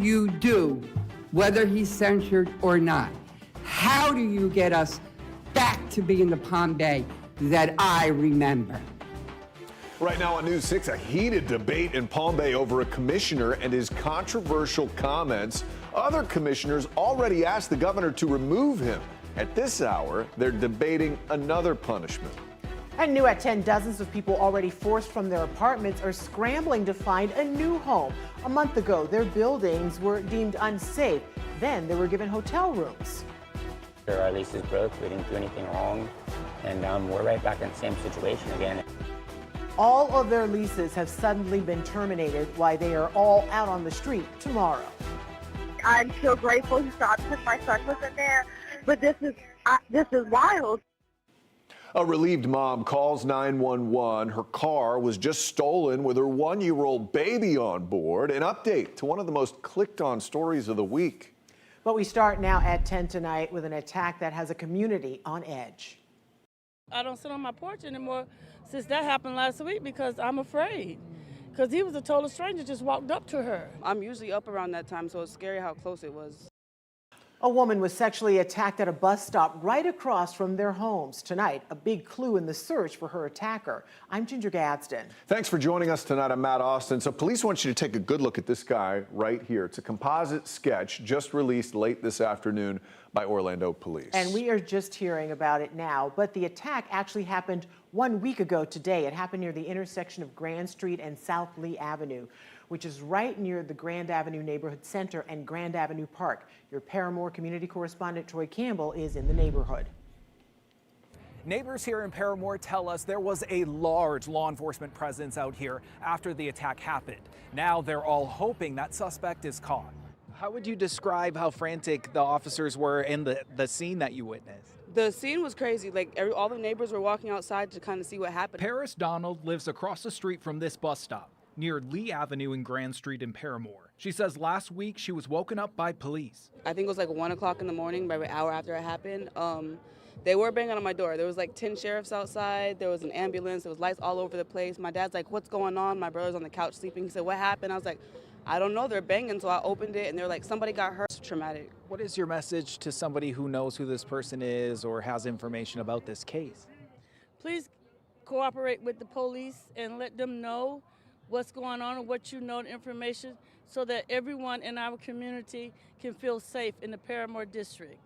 you do, whether he's censured or not? How do you get us back to being the Palm Bay that I remember? Right now on News 6, a heated debate in Palm Bay over a commissioner and his controversial comments. Other commissioners already asked the governor to remove him. At this hour, they're debating another punishment. And new at 10, dozens of people already forced from their apartments are scrambling to find a new home. A month ago, their buildings were deemed unsafe. Then they were given hotel rooms. Our lease is broke, we didn't do anything wrong, and we're right back in the same situation again. All of their leases have suddenly been terminated while they are all out on the street tomorrow. I'm so grateful he stopped because my son was in there, but this is wild. A relieved mom calls 911. Her car was just stolen with her 1-year-old baby on board. An update to one of the most clicked on stories of the week. But we start now at 10 tonight with an attack that has a community on edge. I don't sit on my porch anymore since that happened last week because I'm afraid. Because he was a total stranger, just walked up to her. I'm usually up around that time, so it's scary how close it was. A woman was sexually attacked at a bus stop right across from their homes. Tonight, a big clue in the search for her attacker. I'm Ginger Gadsden. Thanks for joining us tonight. I'm Matt Austin. So police want you to take a good look at this guy right here. It's a composite sketch just released late this afternoon by Orlando Police. And we are just hearing about it now, but the attack actually happened 1 week ago today. It happened near the intersection of Grand Street and South Lee Avenue, which is right near the Grand Avenue Neighborhood Center and Grand Avenue Park. Your Paramore community correspondent Troy Campbell is in the neighborhood. Neighbors here in Paramore tell us there was a large law enforcement presence out here after the attack happened. Now they're all hoping that suspect is caught. How would you describe how frantic the officers were in the scene that you witnessed? The scene was crazy. All the neighbors were walking outside to kind of see what happened. Paris Donald lives across the street from this bus stop, near Lee Avenue and Grand Street in Paramore. She says last week she was woken up by police. I think it was 1 o'clock in the morning, about an hour after it happened. They were banging on my door. There was 10 sheriffs outside. There was an ambulance. There was lights all over the place. My dad's like, "What's going on?" My brother's on the couch sleeping. He said, "What happened?" I was like, "I don't know. They're banging." So I opened it, and they're like, "Somebody got hurt." It's traumatic. What is your message to somebody who knows who this person is or has information about this case? Please cooperate with the police and let them know what's going on and what you know, the information, so that everyone in our community can feel safe in the Paramore district.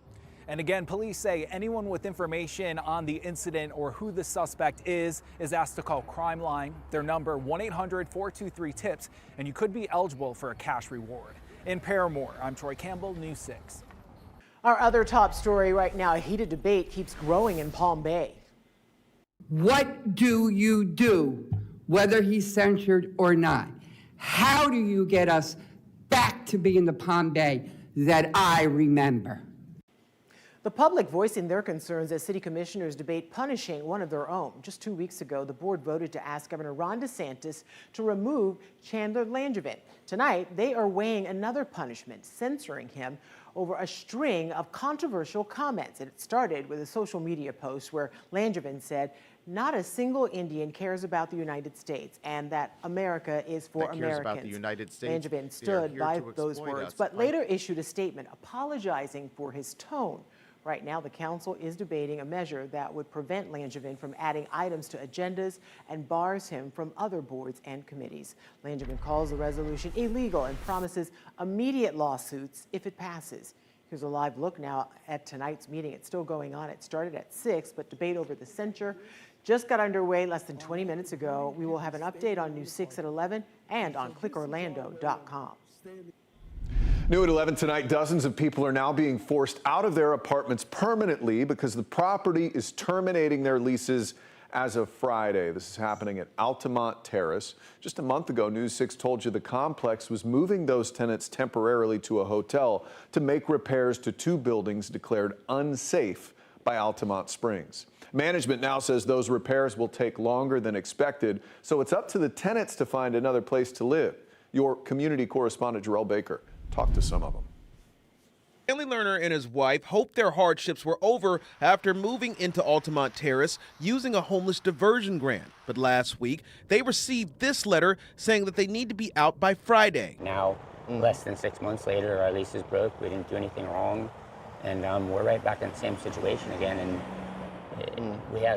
And again, police say anyone with information on the incident or who the suspect is asked to call Crime Line. Their number 1-800-423-TIPS, and you could be eligible for a cash reward. In Paramore, I'm Troy Campbell, News 6. Our other top story right now, a heated debate keeps growing in Palm Bay. What do you do, whether he's censured or not? How do you get us back to being the Palm Bay that I remember? The public voicing their concerns as city commissioners debate punishing one of their own. Just 2 weeks ago, the board voted to ask Governor Ron DeSantis to remove Chandler Langevin. Tonight, they are weighing another punishment, censoring him over a string of controversial comments. And it started with a social media post where Langevin said, "Not a single Indian cares about the United States and that America is for Americans." About the United States. Langevin stood by those words, but later issued a statement apologizing for his tone. Right now, the council is debating a measure that would prevent Langevin from adding items to agendas and bars him from other boards and committees. Langevin calls the resolution illegal and promises immediate lawsuits if it passes. Here's a live look now at tonight's meeting. It's still going on. It started at 6, but debate over the censure just got underway less than 20 minutes ago. We will have an update on News 6 at 11 and on clickorlando.com. New at 11 tonight, dozens of people are now being forced out of their apartments permanently because the property is terminating their leases as of Friday. This is happening at Altamont Terrace. Just a month ago, News 6 told you the complex was moving those tenants temporarily to a hotel to make repairs to 2 buildings declared unsafe by Altamont Springs. Management now says those repairs will take longer than expected, so it's up to the tenants to find another place to live. Your community correspondent, Jarrell Baker, talked to some of them. Stanley Lerner and his wife hoped their hardships were over after moving into Altamont Terrace using a homeless diversion grant. But last week, they received this letter saying that they need to be out by Friday. Now Less than 6 months later, our lease is broke. We didn't do anything wrong, and we're right back in the same situation again. And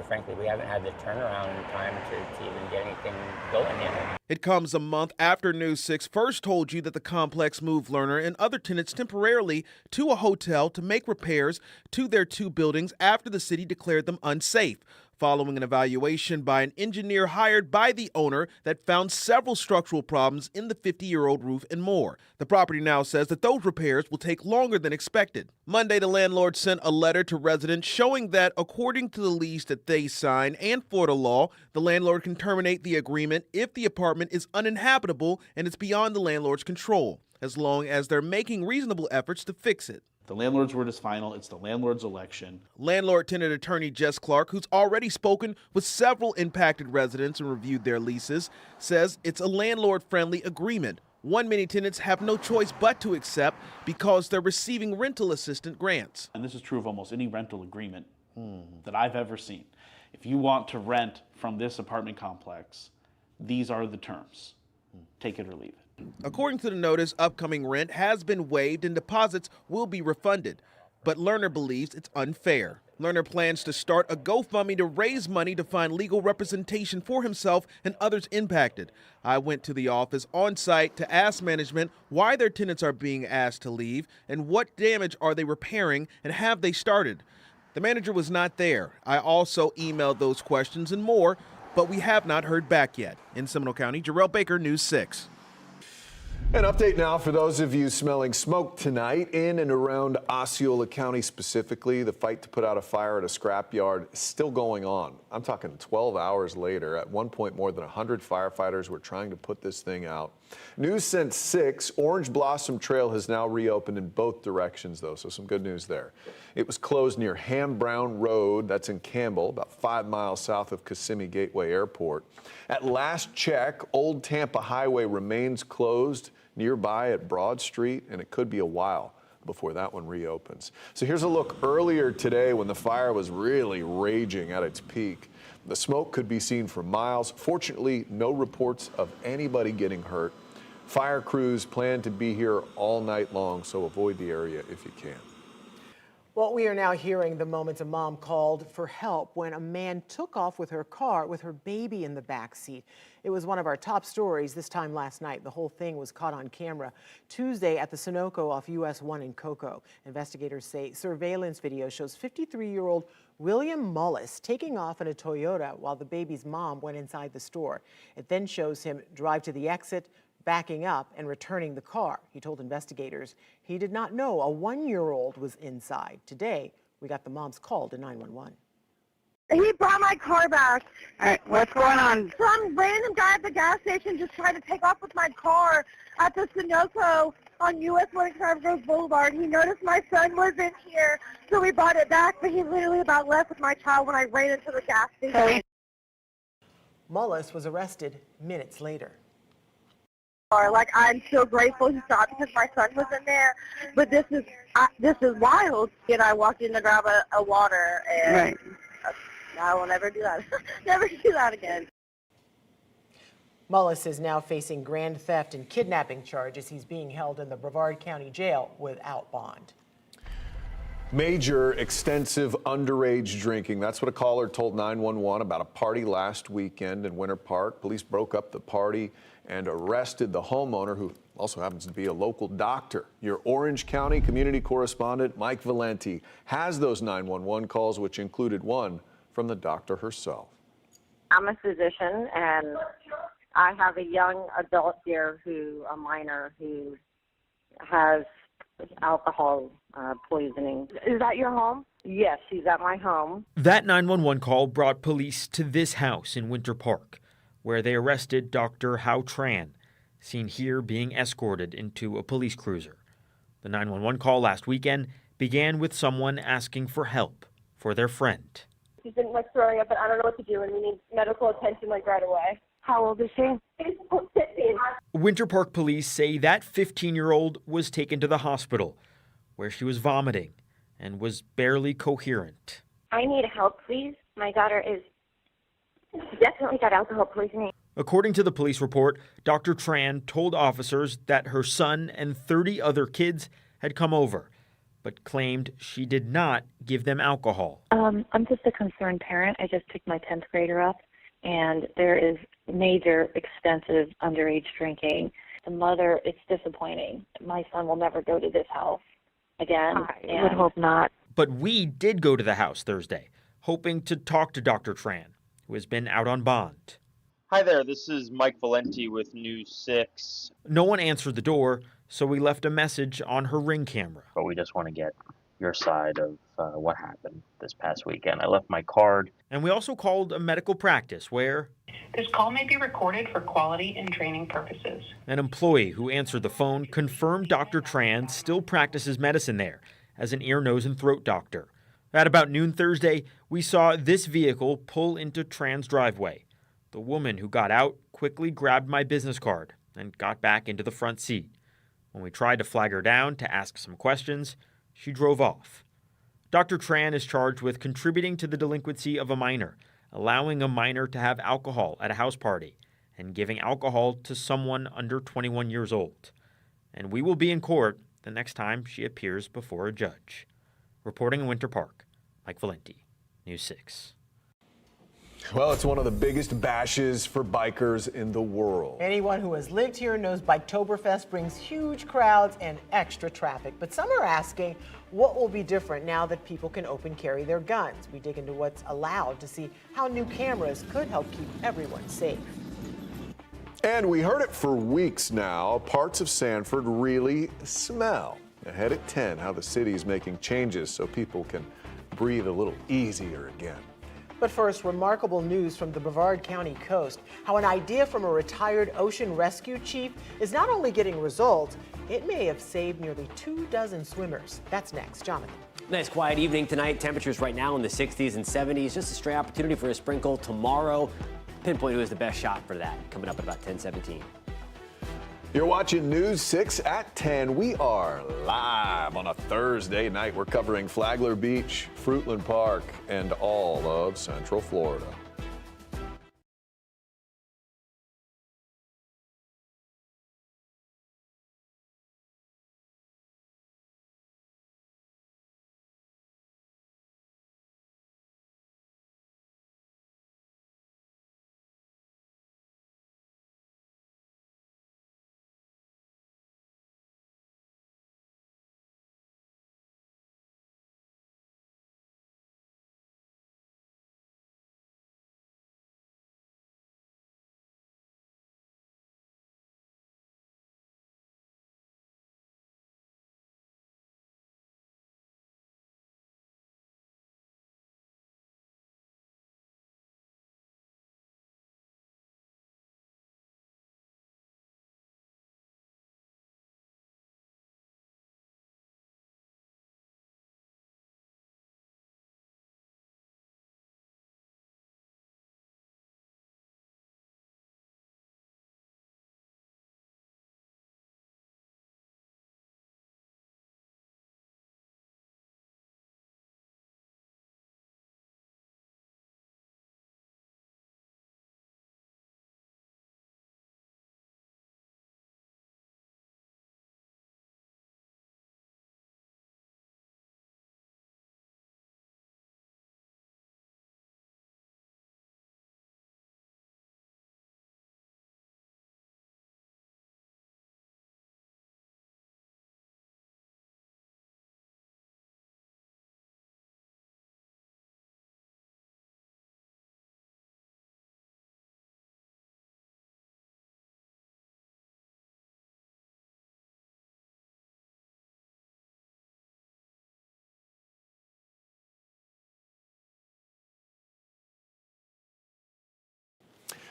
frankly, we haven't had the turnaround in time to even get anything going yet. It comes a month after News 6 first told you that the complex moved Lerner and other tenants temporarily to a hotel to make repairs to their 2 buildings after the city declared them unsafe, following an evaluation by an engineer hired by the owner that found several structural problems in the 50-year-old roof and more. The property now says that those repairs will take longer than expected. Monday, the landlord sent a letter to residents showing that, according to the lease that they signed and Florida law, the landlord can terminate the agreement if the apartment is uninhabitable and it's beyond the landlord's control, as long as they're making reasonable efforts to fix it. The landlord's word is final. It's the landlord's election. Landlord-tenant attorney Jess Clark, who's already spoken with several impacted residents and reviewed their leases, says it's a landlord-friendly agreement, one many tenants have no choice but to accept because they're receiving rental assistance grants. And this is true of almost any rental agreement that I've ever seen. If you want to rent from this apartment complex, these are the terms. Take it or leave it. According to the notice, upcoming rent has been waived and deposits will be refunded. But Lerner believes it's unfair. Lerner plans to start a GoFundMe to raise money to find legal representation for himself and others impacted. I went to the office on site to ask management why their tenants are being asked to leave and what damage are they repairing and have they started. The manager was not there. I also emailed those questions and more, but we have not heard back yet. In Seminole County, Jarrell Baker, News 6. An update now for those of you smelling smoke tonight in and around Osceola County specifically. The fight to put out a fire at a scrapyard is still going on. I'm talking 12 hours later. At one point, more than 100 firefighters were trying to put this thing out. News since 6, Orange Blossom Trail has now reopened in both directions, though, so some good news there. It was closed near Ham Brown Road, that's in Campbell, about 5 miles south of Kissimmee Gateway Airport. At last check, Old Tampa Highway remains closed nearby at Broad Street, and it could be a while before that one reopens. So here's a look earlier today when the fire was really raging at its peak. The smoke could be seen for miles. Fortunately, no reports of anybody getting hurt. Fire crews plan to be here all night long, so avoid the area if you can. Well, we are now hearing the moments a mom called for help when a man took off with her car with her baby in the back seat. It was one of our top stories this time last night. The whole thing was caught on camera Tuesday at the Sunoco off US 1 in Cocoa. Investigators say surveillance video shows 53-year-old William Mullis taking off in a Toyota while the baby's mom went inside the store. It then shows him drive to the exit, backing up and returning the car. He told investigators he did not know a 1-year-old was inside. Today, we got the mom's call to 911. He brought my car back. All right, what's going on? Some random guy at the gas station just tried to take off with my car at the Sunoco on US 1 and Carver Grove Boulevard. He noticed my son was in here, so we brought it back, but he literally about left with my child when I ran into the gas station. Mullis was arrested minutes later. Like, I'm so grateful he stopped because my son was in there, but this is wild. And I walked in to grab a water, and I will never do that. Never do that again. Mullis is now facing grand theft and kidnapping charges. He's being held in the Brevard County Jail without bond. Major extensive underage drinking. That's what a caller told 911 about a party last weekend in Winter Park. Police broke up the party and arrested the homeowner, who also happens to be a local doctor. Your Orange County community correspondent, Mike Valenti, has those 911 calls, which included one from the doctor herself. I'm a physician, and I have a young adult here, a minor, who has alcohol poisoning. Is that your home? Yes, she's at my home. That 911 call brought police to this house in Winter Park, where they arrested Dr. Hao Tran, seen here being escorted into a police cruiser. The 911 call last weekend began with someone asking for help for their friend. She's been throwing up, and I don't know what to do, and we need medical attention right away. How old is she? She's 15. Winter Park police say that 15-year-old was taken to the hospital, where she was vomiting and was barely coherent. I need help, please. My daughter is definitely got alcohol poisoning. According to the police report, Dr. Tran told officers that her son and 30 other kids had come over, but claimed she did not give them alcohol. I'm just a concerned parent. I just picked my 10th grader up, and there is major, extensive underage drinking. The mother, it's disappointing. My son will never go to this house again. I would hope not. But we did go to the house Thursday, hoping to talk to Dr. Tran, who has been out on bond. Hi there, this is Mike Valenti with News 6. No one answered the door, so we left a message on her Ring camera. But we just want to get your side of what happened this past weekend. I left my card. And we also called a medical practice where this call may be recorded for quality and training purposes. An employee who answered the phone confirmed Dr. Tran still practices medicine there as an ear, nose, and throat doctor. At about noon Thursday, we saw this vehicle pull into Tran's driveway. The woman who got out quickly grabbed my business card and got back into the front seat. When we tried to flag her down to ask some questions, she drove off. Dr. Tran is charged with contributing to the delinquency of a minor, allowing a minor to have alcohol at a house party, and giving alcohol to someone under 21 years old. And we will be in court the next time she appears before a judge. Reporting in Winter Park, Mike Valenti, News 6. Well, it's one of the biggest bashes for bikers in the world. Anyone who has lived here knows Biketoberfest brings huge crowds and extra traffic. But some are asking what will be different now that people can open carry their guns. We dig into what's allowed to see how new cameras could help keep everyone safe. And we heard it for weeks now. Parts of Sanford really smell. Ahead at 10, how the city is making changes so people can breathe a little easier again. But first, remarkable news from the Brevard County coast. How an idea from a retired ocean rescue chief is not only getting results, it may have saved nearly 24 swimmers. That's next. Jonathan. Nice quiet evening tonight. Temperatures right now in the 60s and 70s. Just a stray opportunity for a sprinkle tomorrow. Pinpoint who is the best shot for that coming up at about 10:17. You're watching News 6 at 10. We are live on a Thursday night. We're covering Flagler Beach, Fruitland Park, and all of Central Florida.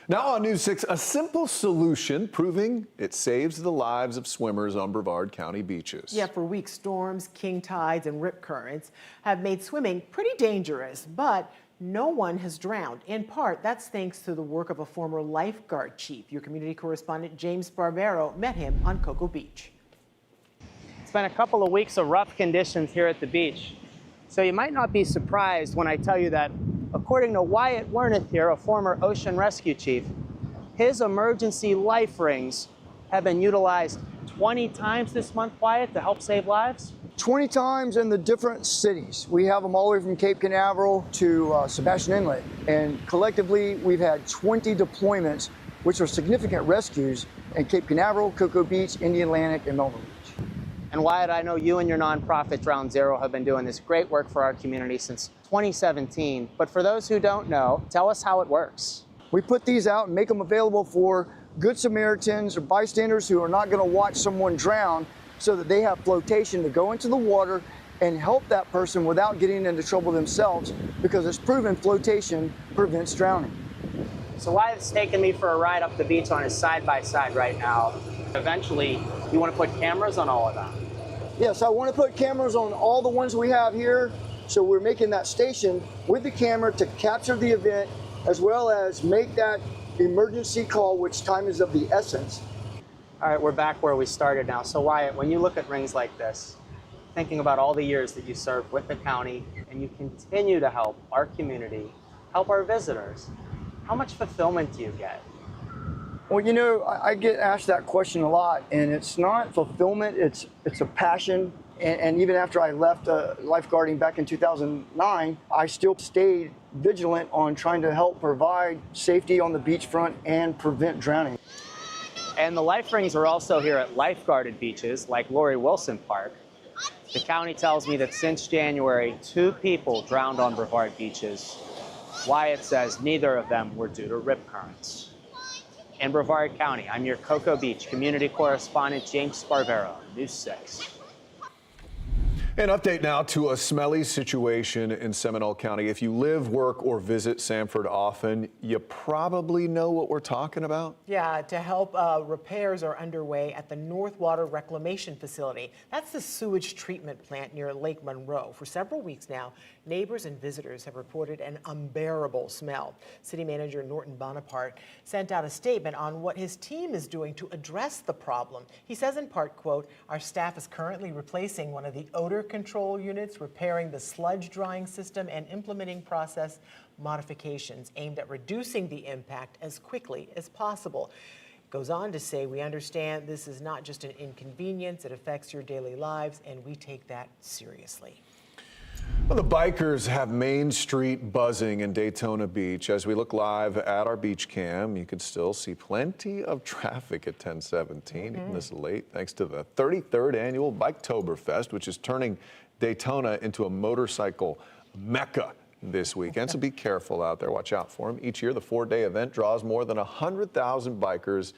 Now on News 6, a simple solution proving it saves the lives of swimmers on Brevard County beaches. Yeah, for weeks, storms, king tides, and rip currents have made swimming pretty dangerous, but no one has drowned. In part, that's thanks to the work of a former lifeguard chief. Your community correspondent James Barbero met him on Cocoa Beach. It's been a couple of weeks of rough conditions here at the beach. So you might not be surprised when I tell you that, according to Wyatt Werneth here, a former ocean rescue chief, his emergency life rings have been utilized 20 times this month, Wyatt, to help save lives? 20 times in the different cities. We have them all the way from Cape Canaveral to Sebastian Inlet. And collectively, we've had 20 deployments, which are significant rescues in Cape Canaveral, Cocoa Beach, Indian Atlantic, and Melbourne Beach. And Wyatt, I know you and your nonprofit Drown Zero have been doing this great work for our community since 2017. But for those who don't know, tell us how it works. We put these out and make them available for Good Samaritans or bystanders who are not going to watch someone drown, so that they have flotation to go into the water and help that person without getting into trouble themselves, because it's proven flotation prevents drowning. So Wyatt's taking me for a ride up the beach on his side-by-side right now. Eventually, you want to put cameras on all of them? Yes, I want to put cameras on all the ones we have here. So we're making that station with the camera to capture the event, as well as make that emergency call, which time is of the essence. All right, we're back where we started now. So Wyatt, when you look at rings like this, thinking about all the years that you served with the county and you continue to help our community, help our visitors, how much fulfillment do you get? Well, you know, I get asked that question a lot, and it's not fulfillment, it's a passion. And even after I left lifeguarding back in 2009, I still stayed vigilant on trying to help provide safety on the beachfront and prevent drowning. And the life rings are also here at lifeguarded beaches like Lori Wilson Park. The county tells me that since January, 2 people drowned on Brevard beaches. Wyatt says neither of them were due to rip currents. In Brevard County, I'm your Cocoa Beach community correspondent, James Sparvero, News 6. An update now to a smelly situation in Seminole County. If you live, work, or visit Sanford often, you probably know what we're talking about. Yeah, to help, repairs are underway at the North Water Reclamation Facility. That's the sewage treatment plant near Lake Monroe. For several weeks now, neighbors and visitors have reported an unbearable smell. City Manager Norton Bonaparte sent out a statement on what his team is doing to address the problem. He says in part, quote, "Our staff is currently replacing one of the odor control units, repairing the sludge drying system, and implementing process modifications aimed at reducing the impact as quickly as possible." Goes on to say, "We understand this is not just an inconvenience, it affects your daily lives, and we take that seriously." Well, the bikers have Main Street buzzing in Daytona Beach. As we look live at our beach cam, you can still see plenty of traffic at 1017 even this late, thanks to the 33rd annual Biketoberfest, which is turning Daytona into a motorcycle mecca this weekend. So be careful out there. Watch out for them. Each year, the 4-day event draws more than 100,000 bikers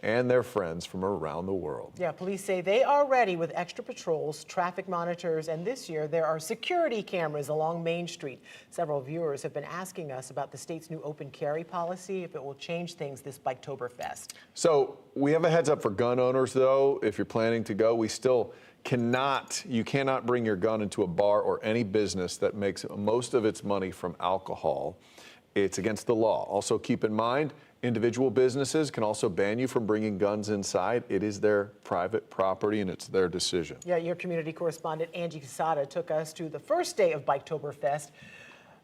and their friends from around the world. Yeah, police say they are ready with extra patrols, traffic monitors, and this year there are security cameras along Main Street. Several viewers have been asking us about the state's new open carry policy, if it will change things this Biketoberfest. So we have a heads up for gun owners, though. If you're planning to go, you cannot bring your gun into a bar or any business that makes most of its money from alcohol. It's against the law. Also keep in mind, individual businesses can also ban you from bringing guns inside. It is their private property and it's their decision. Yeah, your community correspondent Angie Casada took us to the first day of Biketoberfest.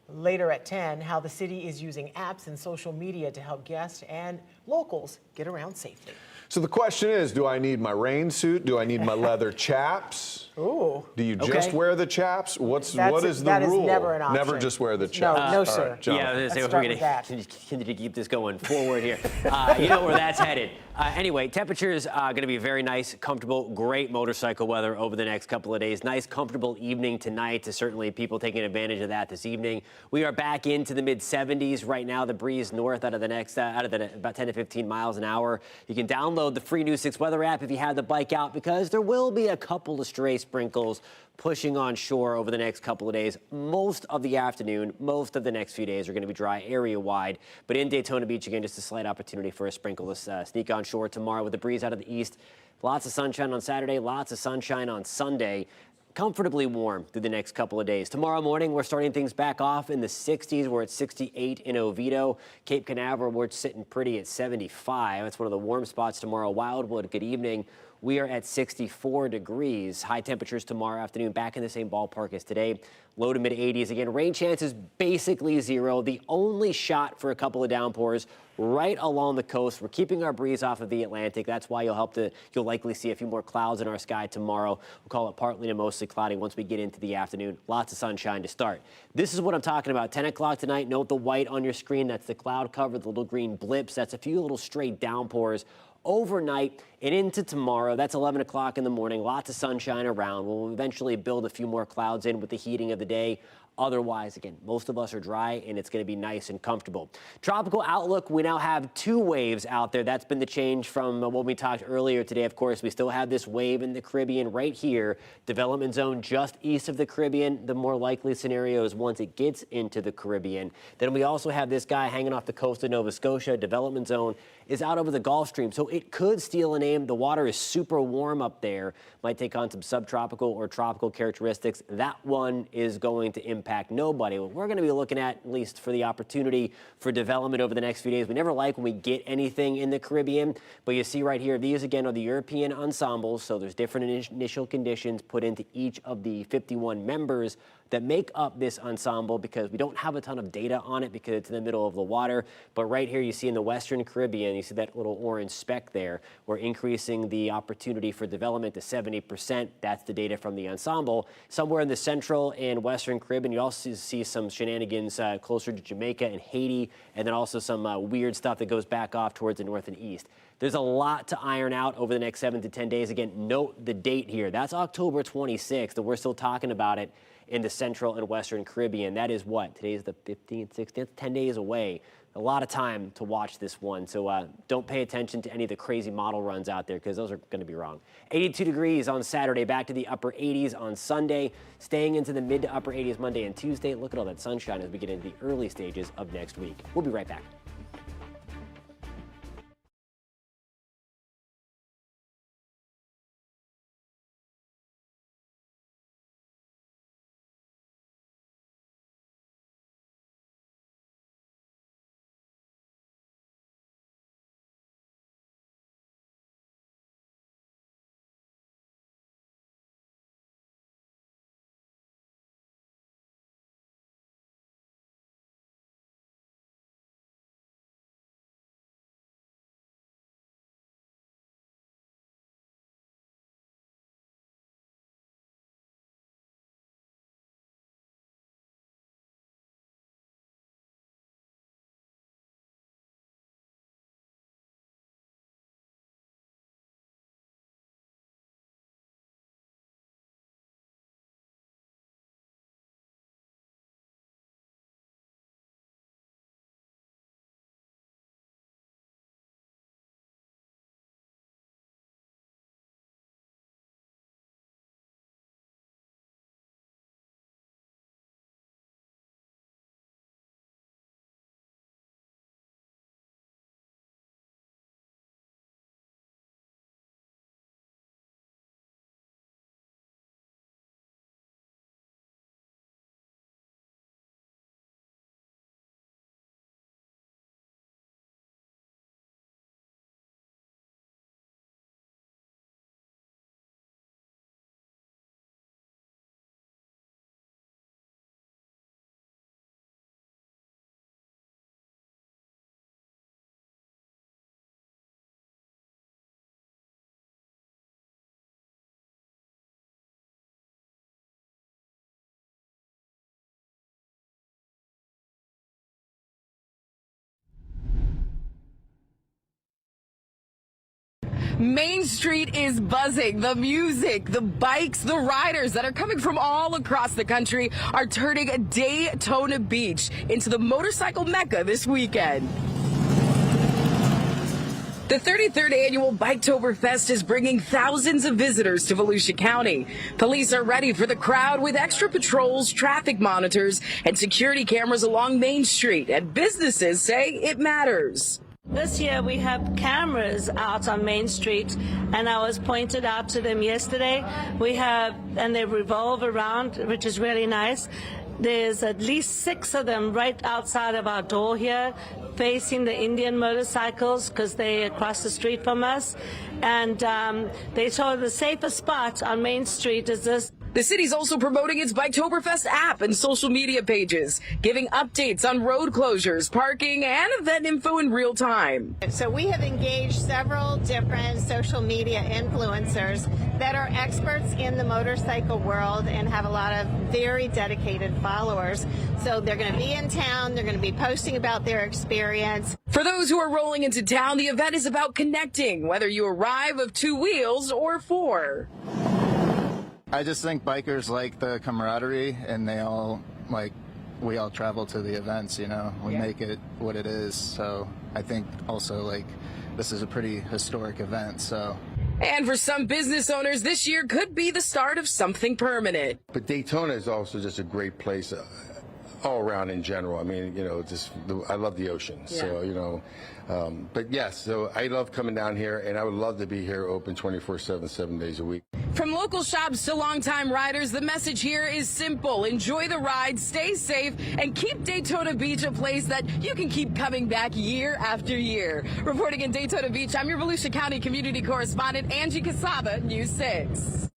Later at 10, how the city is using apps and social media to help guests and locals get around safely. So the question is, do I need my rain suit? Do I need my leather chaps? Ooh. Do you just wear the chaps? What is the rule? That is never an option. Never just wear the chaps. No, sir. Right, yeah, I was going to say, we're going to continue to keep this going forward here. You know where that's headed. Anyway, temperatures are going to be very nice, comfortable, great motorcycle weather over the next couple of days. Nice, comfortable evening tonight. To certainly people taking advantage of that this evening. We are back into the mid-70s right now. The breeze north out of about 10 to 15 miles an hour. You can download the free News 6 weather app if you have the bike out, because there will be a couple of stray sprinkles pushing on shore over the next couple of days. Most of the afternoon, most of the next few days are going to be dry area-wide. But in Daytona Beach, again, just a slight opportunity for a sprinkle to sneak on shore tomorrow with the breeze out of the east. Lots of sunshine on Saturday, lots of sunshine on Sunday. Comfortably warm through the next couple of days. Tomorrow morning, we're starting things back off in the 60s. We're at 68 in Oviedo. Cape Canaveral, we're sitting pretty at 75. It's one of the warm spots tomorrow. Wildwood, good evening. We are at 64 degrees. High temperatures tomorrow afternoon back in the same ballpark as today. Low to mid 80s. Again, rain chances basically zero. The only shot for a couple of downpours right along the coast. We're keeping our breeze off of the Atlantic. That's why you'll likely see a few more clouds in our sky tomorrow. We'll call it partly to mostly cloudy once we get into the afternoon. Lots of sunshine to start. This is what I'm talking about. 10 o'clock tonight. Note the white on your screen. That's the cloud cover, the little green blips. That's a few little stray downpours overnight and into tomorrow. That's 11 o'clock in the morning. Lots of sunshine around. We'll eventually build a few more clouds in with the heating of the day. Otherwise, again, most of us are dry and it's going to be nice and comfortable. Tropical outlook, we now have 2 waves out there. That's been the change from what we talked earlier today. Of course, we still have this wave in the Caribbean right here. Development zone just east of the Caribbean. The more likely scenario is once it gets into the Caribbean. Then we also have this guy hanging off the coast of Nova Scotia. Development zone is out over the Gulf Stream, so it could steal a name. The water is super warm up there. Might take on some subtropical or tropical characteristics. That one is going to impact nobody. What we're going to be looking at least for the opportunity for development over the next few days. We never like when we get anything in the Caribbean, but you see right here, these again are the European ensembles, so there's different initial conditions put into each of the 51 members that make up this ensemble because we don't have a ton of data on it because it's in the middle of the water. But right here you see in the Western Caribbean, you see that little orange speck there. We're increasing the opportunity for development to 70%. That's the data from the ensemble. Somewhere in the Central and Western Caribbean, you also see some shenanigans closer to Jamaica and Haiti, and then also some weird stuff that goes back off towards the north and east. There's a lot to iron out over the next 7 to 10 days. Again, note the date here. That's October 26th, and we're still talking about it in the Central and Western Caribbean. That is what? Today's the 15th, 16th, 10 days away. A lot of time to watch this one. So don't pay attention to any of the crazy model runs out there because those are going to be wrong. 82 degrees on Saturday, back to the upper 80s on Sunday, staying into the mid to upper 80s Monday and Tuesday. Look at all that sunshine as we get into the early stages of next week. We'll be right back. Main Street is buzzing. The music, the bikes, the riders that are coming from all across the country are turning Daytona Beach into the motorcycle mecca this weekend. The 33rd annual Biketoberfest is bringing thousands of visitors to Volusia County. Police are ready for the crowd with extra patrols, traffic monitors, and security cameras along Main Street. And businesses say it matters. This year we have cameras out on Main Street, and I was pointed out to them yesterday. And they revolve around, which is really nice. There's at least 6 of them right outside of our door here, facing the Indian motorcycles because they're across the street from us. And they told the safest spot on Main Street is this. The city's also promoting its Biketoberfest app and social media pages, giving updates on road closures, parking, and event info in real time. So we have engaged several different social media influencers that are experts in the motorcycle world and have a lot of very dedicated followers. So they're going to be in town, they're going to be posting about their experience. For those who are rolling into town, the event is about connecting, whether you arrive of 2 wheels or 4. I just think bikers like the camaraderie, and we all travel to the events, we make it what it is. So I think also this is a pretty historic event, so. And for some business owners, this year could be the start of something permanent. But Daytona is also just a great place all around in general. I mean, I love the ocean. Yeah. So, but yes, so I love coming down here, and I would love to be here open 24/7, 7 days a week. From local shops to longtime riders, the message here is simple. Enjoy the ride, stay safe, and keep Daytona Beach a place that you can keep coming back year after year. Reporting in Daytona Beach, I'm your Volusia County community correspondent, Angie Casaba, News 6.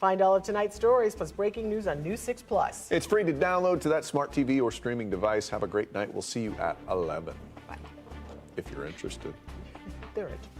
Find all of tonight's stories plus breaking news on News 6 Plus. It's free to download to that smart TV or streaming device. Have a great night. We'll see you at 11. Bye. If you're interested. They're interested.